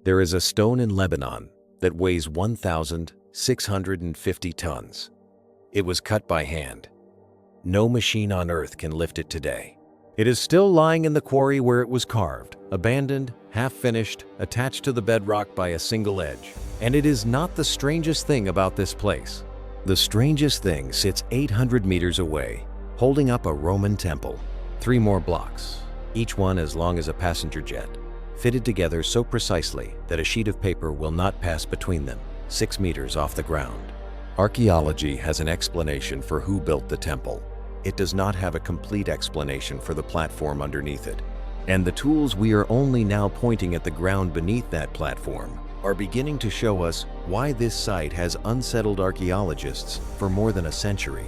There is a stone in Lebanon that weighs 1,650 tons. It was cut by hand. No machine on earth can lift it today. It is still lying in the quarry where it was carved, abandoned, half-finished, attached to the bedrock by a single edge. And it is not the strangest thing about this place. The strangest thing sits 800 meters away, holding up a Roman temple. 3 more blocks, each one as long as a passenger jet, fitted together so precisely that a sheet of paper will not pass between them, 6 meters off the ground. Archaeology has an explanation for who built the temple. It does not have a complete explanation for the platform underneath it. And the tools we are only now pointing at the ground beneath that platform are beginning to show us why this site has unsettled archaeologists for more than a century.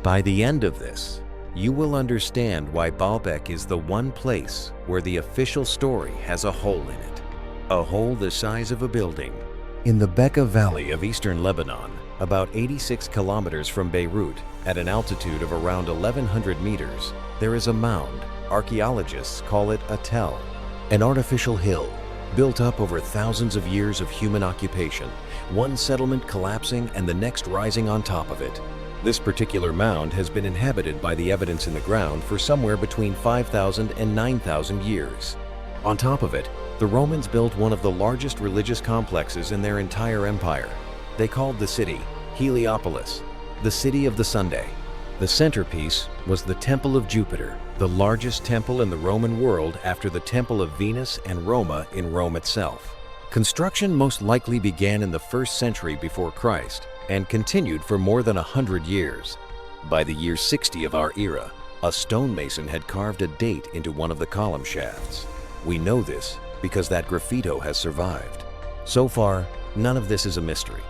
By the end of this, you will understand why Baalbek is the one place where the official story has a hole in it. A hole the size of a building. In the Bekaa Valley of eastern Lebanon, about 86 kilometers from Beirut, at an altitude of around 1,100 meters, there is a mound. Archaeologists call it a tell, an artificial hill built up over thousands of years of human occupation, one settlement collapsing and the next rising on top of it. This particular mound has been inhabited by the evidence in the ground for somewhere between 5,000 and 9,000 years. On top of it, the Romans built one of the largest religious complexes in their entire empire. They called the city Heliopolis, the city of the Sunday. The centerpiece was the Temple of Jupiter, the largest temple in the Roman world after the Temple of Venus and Roma in Rome itself. Construction most likely began in the 1st century before Christ and continued for more than 100 years. By the year 60 of our era, a stonemason had carved a date into one of the column shafts. We know this because that graffito has survived. So far, none of this is a mystery.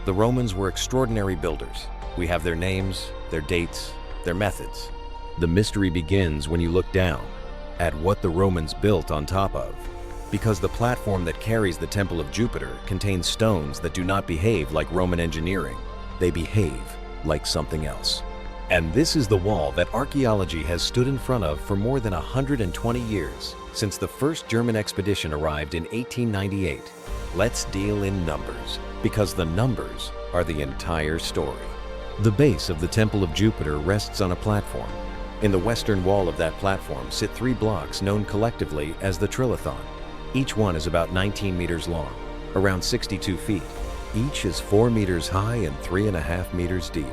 The Romans were extraordinary builders. We have their names, their dates, their methods. The mystery begins when you look down at what the Romans built on top of, because the platform that carries the Temple of Jupiter contains stones that do not behave like Roman engineering. They behave like something else. And this is the wall that archaeology has stood in front of for more than 120 years, since the first German expedition arrived in 1898. Let's deal in numbers, because the numbers are the entire story. The base of the Temple of Jupiter rests on a platform. In the western wall of that platform sit 3 blocks known collectively as the Trilithon. Each one is about 19 meters long, around 62 feet. Each is 4 meters high and 3.5 meters deep.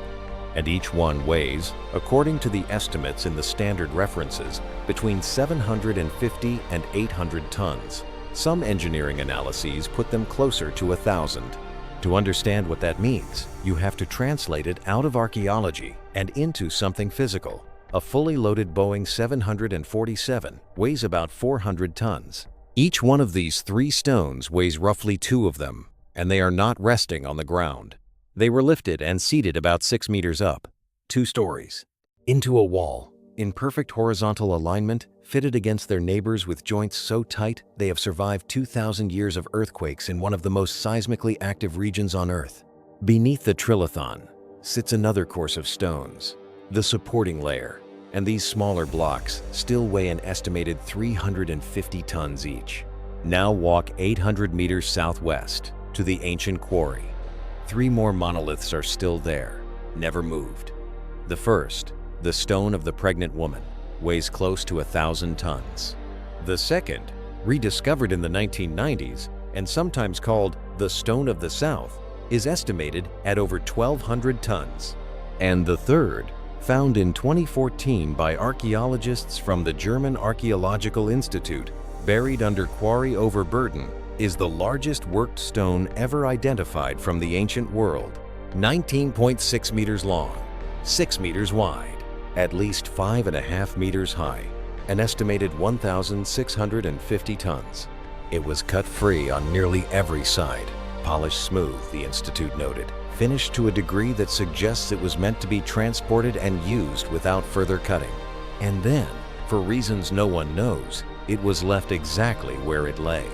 And each one weighs, according to the estimates in the standard references, between 750 and 800 tons. Some engineering analyses put them closer to 1,000. To understand what that means, you have to translate it out of archaeology and into something physical. A fully loaded Boeing 747 weighs about 400 tons. Each one of these 3 stones weighs roughly 2 of them, and they are not resting on the ground. They were lifted and seated about 6 meters up, 2 stories, into a wall, in perfect horizontal alignment, fitted against their neighbors with joints so tight they have survived 2,000 years of earthquakes in one of the most seismically active regions on Earth. Beneath the Trilithon sits another course of stones, the supporting layer, and these smaller blocks still weigh an estimated 350 tons each. Now walk 800 meters southwest to the ancient quarry. 3 more monoliths are still there, never moved. The first, the stone of the pregnant woman, weighs close to 1,000 tons. The second, rediscovered in the 1990s and sometimes called the Stone of the South, is estimated at over 1,200 tons. And the third, found in 2014 by archaeologists from the German Archaeological Institute, buried under quarry overburden, is the largest worked stone ever identified from the ancient world. 19.6 meters long, 6 meters wide, at least 5.5 meters high, an estimated 1,650 tons. It was cut free on nearly every side, polished smooth, the Institute noted, finished to a degree that suggests it was meant to be transported and used without further cutting. And then, for reasons no one knows, it was left exactly where it lay.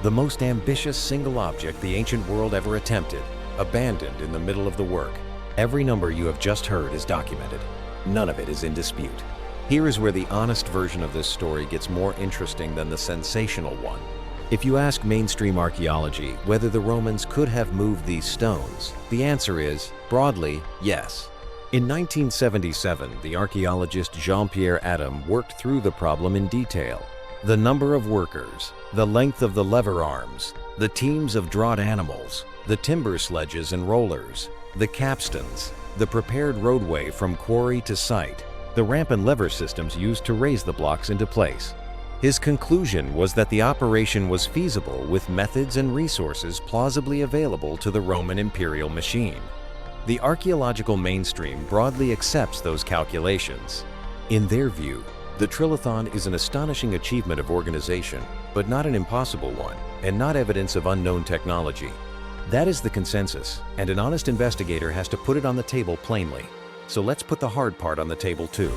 The most ambitious single object the ancient world ever attempted, abandoned in the middle of the work. Every number you have just heard is documented. None of it is in dispute. Here is where the honest version of this story gets more interesting than the sensational one. If you ask mainstream archaeology whether the Romans could have moved these stones, the answer is, broadly, yes. In 1977, the archaeologist Jean-Pierre Adam worked through the problem in detail. The number of workers, the length of the lever arms, the teams of draught animals, the timber sledges and rollers, the capstans, the prepared roadway from quarry to site, the ramp and lever systems used to raise the blocks into place. His conclusion was that the operation was feasible with methods and resources plausibly available to the Roman imperial machine. The archaeological mainstream broadly accepts those calculations. In their view, the Trilithon is an astonishing achievement of organization, but not an impossible one, and not evidence of unknown technology. That is the consensus, and an honest investigator has to put it on the table plainly. So let's put the hard part on the table too.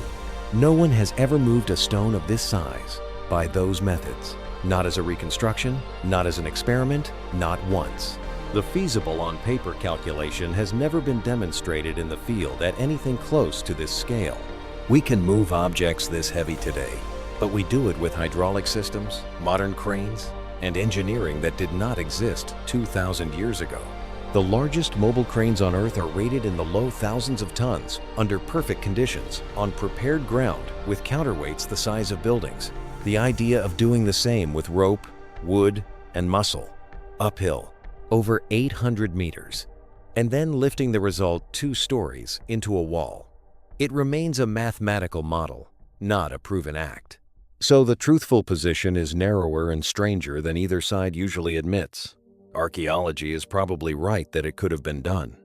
No one has ever moved a stone of this size by those methods. Not as a reconstruction, not as an experiment, not once. The feasible on paper calculation has never been demonstrated in the field at anything close to this scale. We can move objects this heavy today, but we do it with hydraulic systems, modern cranes, and engineering that did not exist 2,000 years ago. The largest mobile cranes on Earth are rated in the low thousands of tons, under perfect conditions, on prepared ground, with counterweights the size of buildings. The idea of doing the same with rope, wood, and muscle, uphill, over 800 meters, and then lifting the result 2 stories into a wall. It remains a mathematical model, not a proven act. So the truthful position is narrower and stranger than either side usually admits. Archaeology is probably right that it could have been done,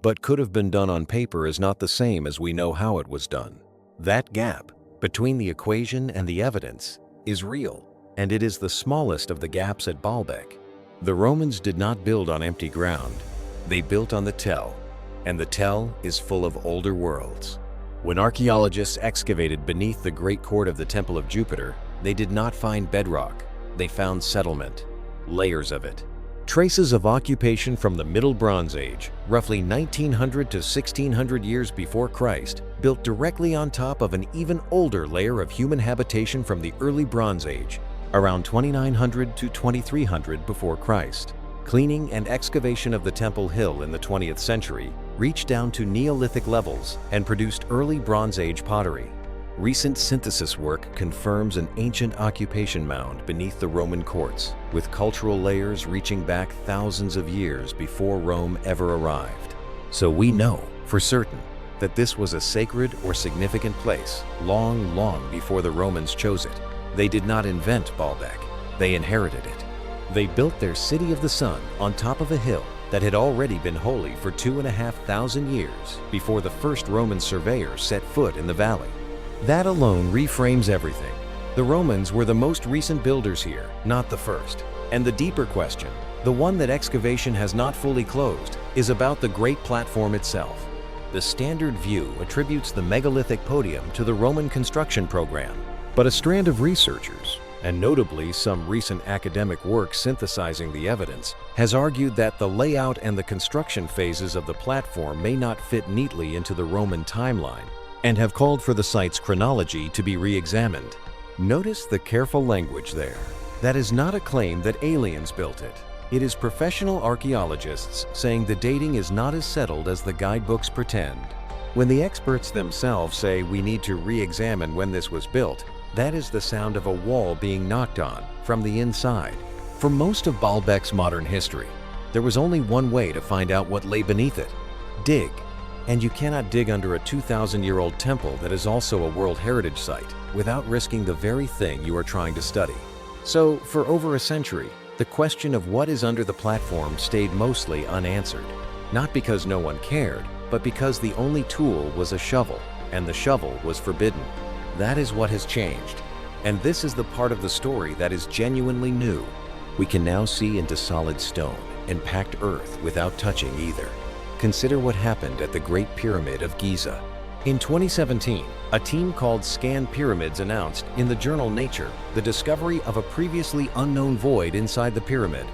but could have been done on paper is not the same as we know how it was done. That gap between the equation and the evidence is real, and it is the smallest of the gaps at Baalbek. The Romans did not build on empty ground. They built on the tell, and the tell is full of older worlds. When archaeologists excavated beneath the great court of the Temple of Jupiter, they did not find bedrock. They found settlement, layers of it. Traces of occupation from the Middle Bronze Age, roughly 1900 to 1600 years before Christ, built directly on top of an even older layer of human habitation from the early Bronze Age, around 2900 to 2300 before Christ. Cleaning and excavation of the Temple Hill in the 20th century reached down to Neolithic levels and produced early Bronze Age pottery. Recent synthesis work confirms an ancient occupation mound beneath the Roman courts, with cultural layers reaching back thousands of years before Rome ever arrived. So we know, for certain, that this was a sacred or significant place long, long before the Romans chose it. They did not invent Baalbek, they inherited it. They built their city of the sun on top of a hill that had already been holy for 2,500 years before the first Roman surveyors set foot in the valley. That alone reframes everything. The Romans were the most recent builders here, not the first. And the deeper question, the one that excavation has not fully closed, is about the great platform itself. The standard view attributes the megalithic podium to the Roman construction program, but a strand of researchers, and notably some recent academic work synthesizing the evidence, has argued that the layout and the construction phases of the platform may not fit neatly into the Roman timeline, and have called for the site's chronology to be re-examined. Notice the careful language there. That is not a claim that aliens built it. It is professional archaeologists saying the dating is not as settled as the guidebooks pretend. When the experts themselves say we need to re-examine when this was built, that is the sound of a wall being knocked on from the inside. For most of Baalbek's modern history, there was only one way to find out what lay beneath it: dig. And you cannot dig under a 2,000-year-old temple that is also a World Heritage Site without risking the very thing you are trying to study. So, for over a century, the question of what is under the platform stayed mostly unanswered. Not because no one cared, but because the only tool was a shovel, and the shovel was forbidden. That is what has changed. And this is the part of the story that is genuinely new. We can now see into solid stone and packed earth without touching either. Consider what happened at the Great Pyramid of Giza. In 2017, a team called Scan Pyramids announced in the journal Nature the discovery of a previously unknown void inside the pyramid,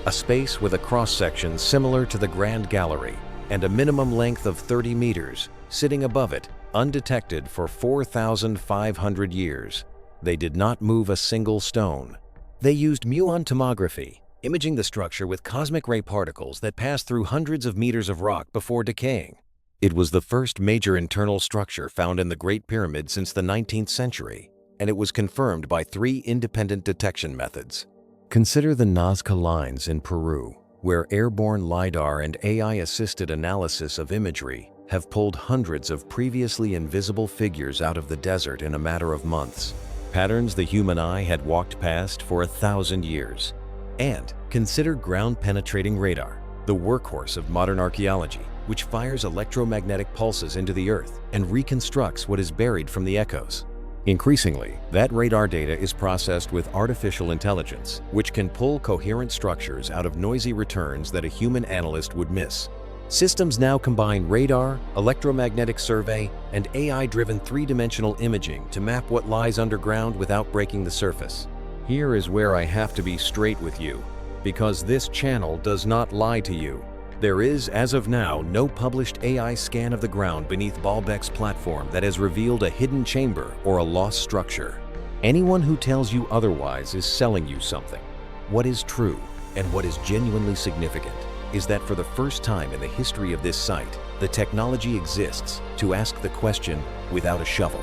a space with a cross-section similar to the Grand Gallery and a minimum length of 30 meters, sitting above it, undetected for 4,500 years. They did not move a single stone. They used muon tomography, imaging the structure with cosmic ray particles that pass through hundreds of meters of rock before decaying. It was the first major internal structure found in the Great Pyramid since the 19th century, and it was confirmed by 3 independent detection methods. Consider the Nazca Lines in Peru, where airborne LiDAR and AI-assisted analysis of imagery have pulled hundreds of previously invisible figures out of the desert in a matter of months. Patterns the human eye had walked past for 1,000 years. And consider ground-penetrating radar, the workhorse of modern archaeology, which fires electromagnetic pulses into the earth and reconstructs what is buried from the echoes. Increasingly, that radar data is processed with artificial intelligence, which can pull coherent structures out of noisy returns that a human analyst would miss. Systems now combine radar, electromagnetic survey, and AI-driven 3-dimensional imaging to map what lies underground without breaking the surface. Here is where I have to be straight with you, because this channel does not lie to you. There is, as of now, no published AI scan of the ground beneath Baalbek's platform that has revealed a hidden chamber or a lost structure. Anyone who tells you otherwise is selling you something. What is true, and what is genuinely significant, is that for the first time in the history of this site, the technology exists to ask the question without a shovel.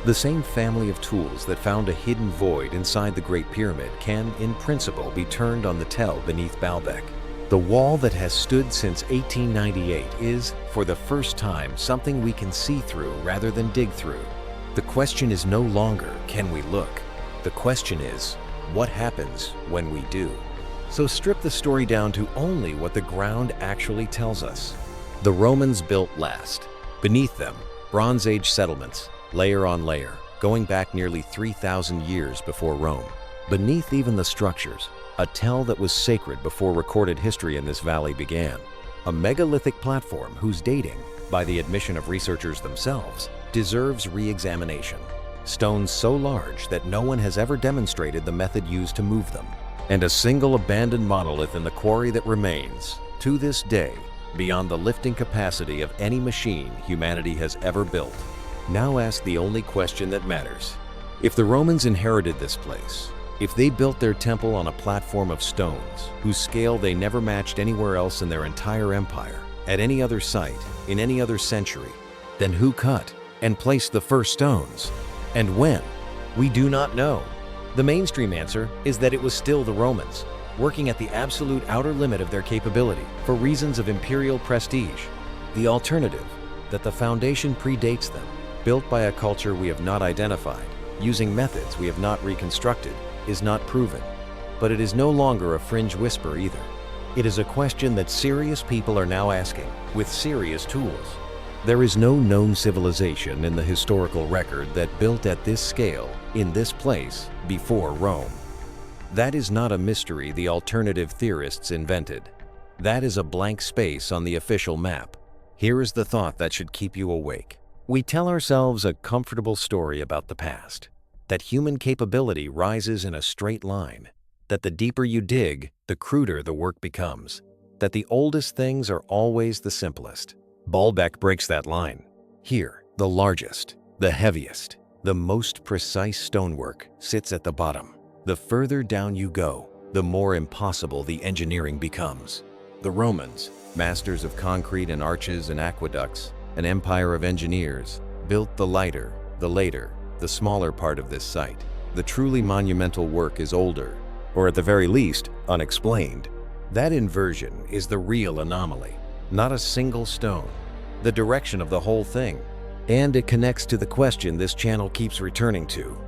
The same family of tools that found a hidden void inside the Great Pyramid can, in principle, be turned on the tell beneath Baalbek. The wall that has stood since 1898 is, for the first time, something we can see through rather than dig through. The question is no longer, can we look? The question is, what happens when we do? So strip the story down to only what the ground actually tells us. The Romans built last. Beneath them, Bronze Age settlements, layer on layer, going back nearly 3,000 years before Rome. Beneath even the structures, a tell that was sacred before recorded history in this valley began. A megalithic platform whose dating, by the admission of researchers themselves, deserves re-examination. Stones so large that no one has ever demonstrated the method used to move them. And a single abandoned monolith in the quarry that remains, to this day, beyond the lifting capacity of any machine humanity has ever built. Now ask the only question that matters. If the Romans inherited this place, if they built their temple on a platform of stones, whose scale they never matched anywhere else in their entire empire, at any other site, in any other century, then who cut and placed the first stones? And when? We do not know. The mainstream answer is that it was still the Romans, working at the absolute outer limit of their capability for reasons of imperial prestige. The alternative, that the foundation predates them, built by a culture we have not identified, using methods we have not reconstructed, is not proven. But it is no longer a fringe whisper either. It is a question that serious people are now asking, with serious tools. There is no known civilization in the historical record that built at this scale, in this place, before Rome. That is not a mystery the alternative theorists invented. That is a blank space on the official map. Here is the thought that should keep you awake. We tell ourselves a comfortable story about the past, that human capability rises in a straight line, that the deeper you dig, the cruder the work becomes, that the oldest things are always the simplest. Baalbek breaks that line. Here, the largest, the heaviest, the most precise stonework sits at the bottom. The further down you go, the more impossible the engineering becomes. The Romans, masters of concrete and arches and aqueducts, an empire of engineers, built the lighter, the later, the smaller part of this site. The truly monumental work is older, or at the very least, unexplained. That inversion is the real anomaly, not a single stone, the direction of the whole thing. And it connects to the question this channel keeps returning to.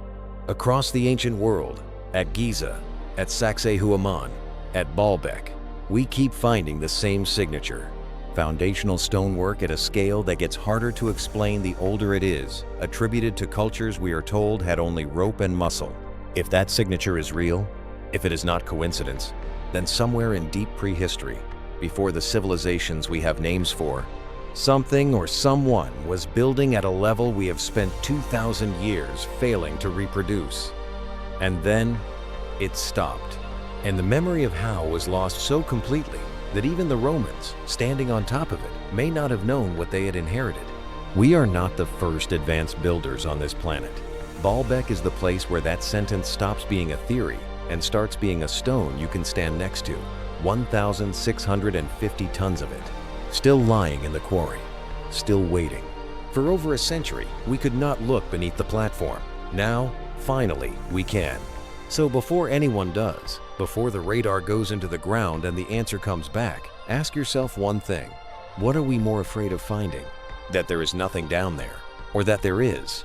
Across the ancient world, at Giza, at Sacsayhuaman, at Baalbek, we keep finding the same signature. Foundational stonework at a scale that gets harder to explain the older it is, attributed to cultures we are told had only rope and muscle. If that signature is real, if it is not coincidence, then somewhere in deep prehistory, before the civilizations we have names for, something or someone was building at a level we have spent 2,000 years failing to reproduce. And then it stopped. And the memory of how was lost so completely that even the Romans, standing on top of it, may not have known what they had inherited. We are not the first advanced builders on this planet. Baalbek is the place where that sentence stops being a theory and starts being a stone you can stand next to. 1,650 tons of it, still lying in the quarry, still waiting. For over a century, we could not look beneath the platform. Now, finally, we can. So before anyone does, before the radar goes into the ground and the answer comes back, ask yourself one thing. What are we more afraid of finding? That there is nothing down there, or that there is?